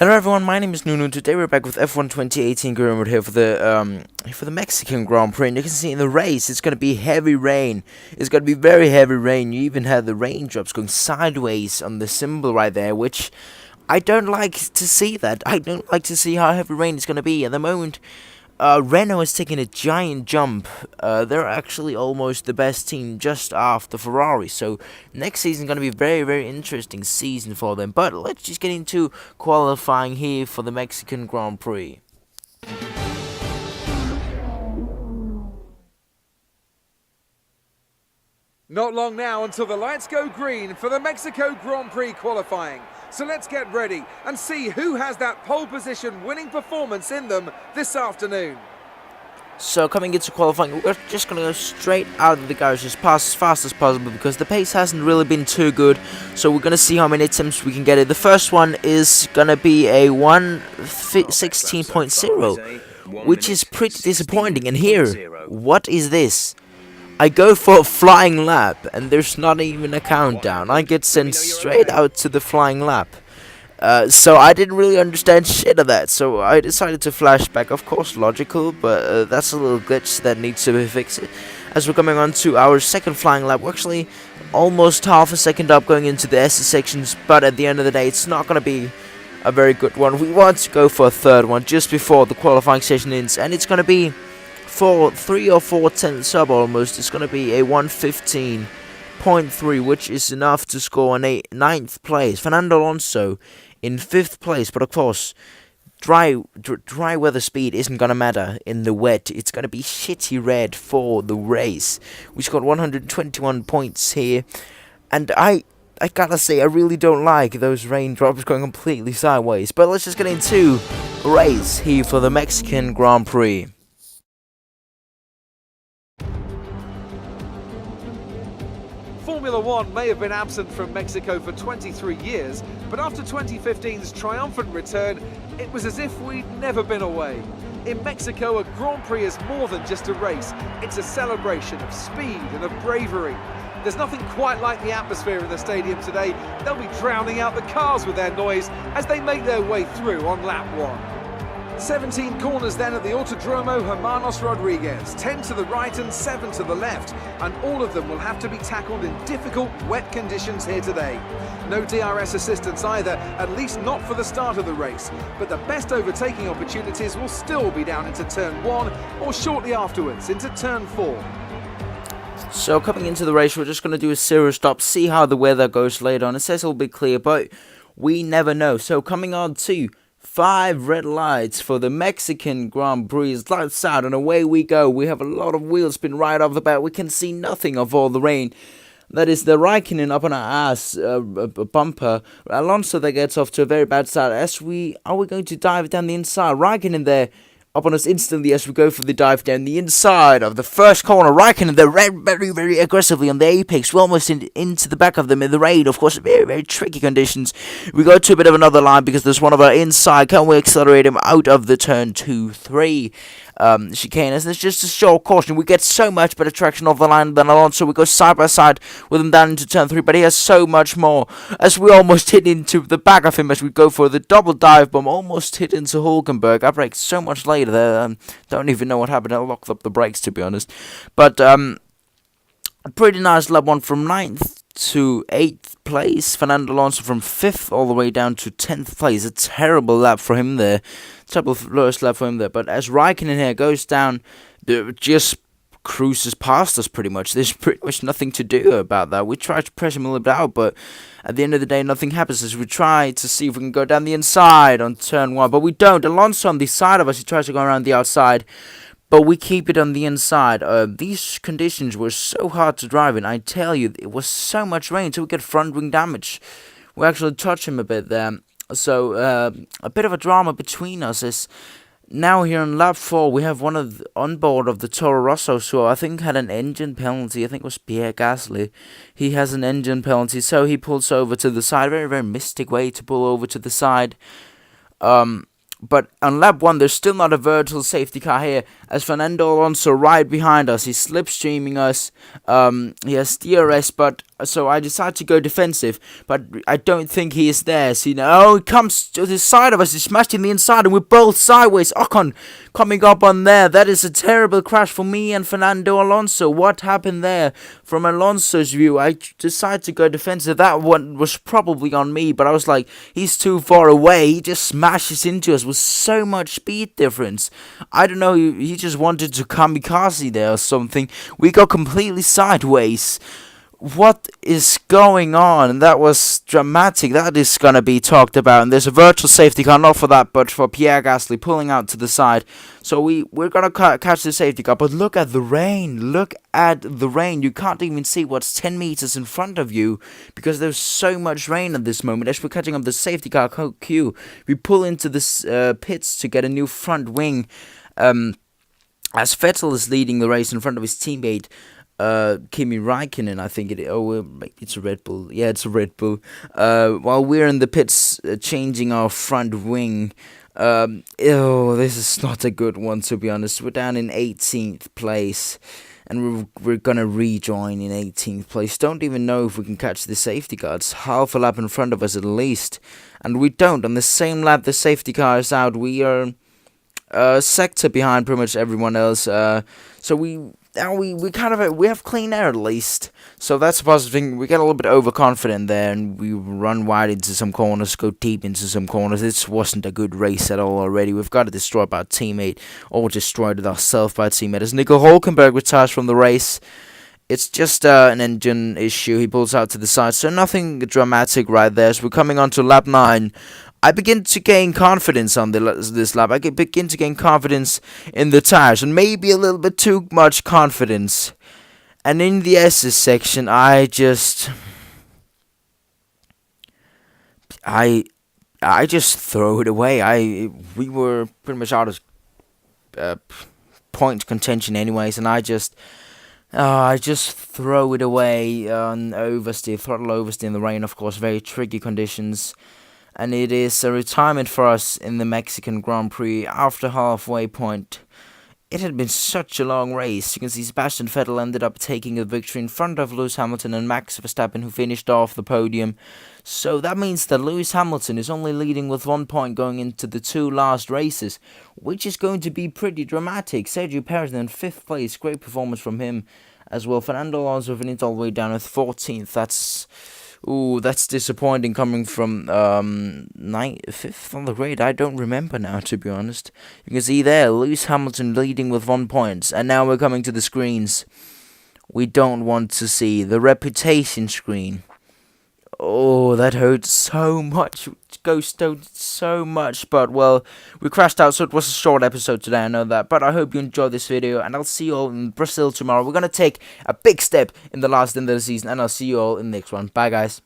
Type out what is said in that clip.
Hello everyone, my name is Nunu. Today we're back with F1 2018 Grand Prix here for the Mexican Grand Prix. And you can see in the race, it's gonna be heavy rain. It's gonna be very heavy rain. You even have the raindrops going sideways on the symbol right there, which I don't like to see that. I don't like to see how heavy rain is gonna be at the moment. Renault is taking a giant jump. They're actually almost the best team just after Ferrari. So next season is going to be a very, very interesting season for them. But let's just get into qualifying here for the Mexican Grand Prix. Not long now until the lights go green for the Mexico Grand Prix qualifying. So let's get ready and see who has that pole position winning performance in them this afternoon. So coming into qualifying, we're just going to go straight out of the garage as fast as possible because the pace hasn't really been too good. So we're going to see how many attempts we can get it. The first one is going to be a 1:16.0, which is pretty disappointing. And here, what is this? I go for a flying lap, and there's not even a countdown. I get sent straight out to the flying lap. So I didn't really understand shit of that, so I decided to flash back. Of course, logical, but that's a little glitch that needs to be fixed. As we're coming on to our second flying lap, we're actually almost half a second up going into the S sections, but at the end of the day, it's not going to be a very good one. We want to go for a third one just before the qualifying session ends, and it's going to be for 3 or 4 tenths up almost. It's going to be a 1:15.3, which is enough to score a 9th place. Fernando Alonso in 5th place, but of course, dry weather speed isn't going to matter in the wet. It's going to be shitty red for the race. We scored 121 points here, and I gotta say, I really don't like those raindrops going completely sideways. But let's just get into a race here for the Mexican Grand Prix. Formula One may have been absent from Mexico for 23 years, but after 2015's triumphant return, it was as if we'd never been away. In Mexico, a Grand Prix is more than just a race. It's a celebration of speed and of bravery. There's nothing quite like the atmosphere in the stadium today. They'll be drowning out the cars with their noise as they make their way through on lap 1. 17 corners then at the Autodromo Hermanos Rodriguez, 10 to the right and 7 to the left, and all of them will have to be tackled in difficult, wet conditions here today. No DRS assistance either, at least not for the start of the race, but the best overtaking opportunities will still be down into turn 1 or shortly afterwards into turn 4. So coming into the race, we're just going to do a 0 stop, see how the weather goes later on. It says it'll be clear, but we never know. So coming on to 5 red lights for the Mexican Grand Prix. Lights out and away we go. We have a lot of wheel spin right off the bat. We can see nothing of all the rain. That is the Raikkonen up on our ass bumper. Alonso that gets off to a very bad start. Are we going to dive down the inside? Raikkonen there up on us instantly as we go for the dive down the inside of the first corner. Raikkonen there very, very aggressively on the apex. We're almost into the back of them in the rain. Of course, very, very tricky conditions. We go to a bit of another line because there's one of our inside. Can we accelerate him out of the turn 2-3 chicane? As there's just a short caution. We get so much better traction off the line than Alonso. We go side by side with him down into turn 3, but he has so much more. As we almost hit into the back of him as we go for the double dive bomb. Almost hit into Hulkenberg. I braked so much later there. Don't even know what happened. I locked up the brakes, to be honest. But a pretty nice lap one from 9th to 8th place. Fernando Alonso from 5th all the way down to 10th place. A terrible lap for him there. Terrible lowest lap for him there. But as Raikkonen here goes down, just cruises past us pretty much. There's pretty much nothing to do about that. We try to press him a little bit out, but at the end of the day, nothing happens as we try to see if we can go down the inside on turn 1, but we don't. Alonso on the side of us, he tries to go around the outside, but we keep it on the inside. These conditions were so hard to drive in. I tell you, it was so much rain, so we get front wing damage. We actually touch him a bit there. So a bit of a drama between us is now here on lap 4, we have one of on board of the Toro Rosso, who I think had an engine penalty. I think it was Pierre Gasly. He has an engine penalty, so he pulls over to the side. Very, very mystic way to pull over to the side. But on lap 1, there's still not a virtual safety car here. as Fernando Alonso right behind us. He's slipstreaming us. He has DRS, but so I decided to go defensive, but I don't think he is there. So, he comes to the side of us. He smashed in the inside, and we're both sideways. Ocon coming up on there. That is a terrible crash for me and Fernando Alonso. What happened there? From Alonso's view, I decided to go defensive. That one was probably on me, but I was like, he's too far away. He just smashes into us with so much speed difference. I don't know, he just wanted to kamikaze there or something. We got completely sideways. What is going on? And that was dramatic. That is going to be talked about. And there's a virtual safety car, not for that, but for Pierre Gasly pulling out to the side. So we're going to catch the safety car. But look at the rain. Look at the rain. You can't even see what's 10 meters in front of you because there's so much rain at this moment. As we're catching up the safety car queue, we pull into the pits to get a new front wing. As Vettel is leading the race in front of his teammate, Kimi Räikkönen, I think it's a Red Bull. Yeah, it's a Red Bull. While we're in the pits changing our front wing. This is not a good one, to be honest. We're down in 18th place, and we're gonna rejoin in 18th place. Don't even know if we can catch the safety car. It's half a lap in front of us at least, and we don't. On the same lap the safety car is out, we are sector behind pretty much everyone else. So we have clean air at least, so that's a positive thing. We get a little bit overconfident there, and we run wide into some corners, go deep into some corners. This wasn't a good race at all already. We've got to destroy our teammate, or destroyed it ourselves by a teammate. As Nico Hülkenberg retires from the race, it's just an engine issue. He pulls out to the side, so nothing dramatic right there. So we're coming on to lap 9. I begin to gain confidence on this lap. I begin to gain confidence in the tires, and maybe a little bit too much confidence. And in the S's section, I just throw it away. We were pretty much out of point contention anyways, and I just throw it away on oversteer, throttle oversteer in the rain, of course, very tricky conditions. And it is a retirement for us in the Mexican Grand Prix after halfway point. It had been such a long race. You can see Sebastian Vettel ended up taking the victory in front of Lewis Hamilton and Max Verstappen, who finished off the podium. So that means that Lewis Hamilton is only leading with 1 point going into the 2 last races, which is going to be pretty dramatic. Sergio Perez in 5th place, great performance from him as well. Fernando Alonso finished all the way down at 14th. That's disappointing coming from 5th on the grid. I don't remember now, to be honest. You can see there, Lewis Hamilton leading with 1 point. And now we're coming to the screens we don't want to see. The reputation screen. Oh, that hurts so much. Ghosted so much. But, well, we crashed out, so it was a short episode today, I know that. But I hope you enjoyed this video, and I'll see you all in Brazil tomorrow. We're going to take a big step in the last end of the season, and I'll see you all in the next one. Bye, guys.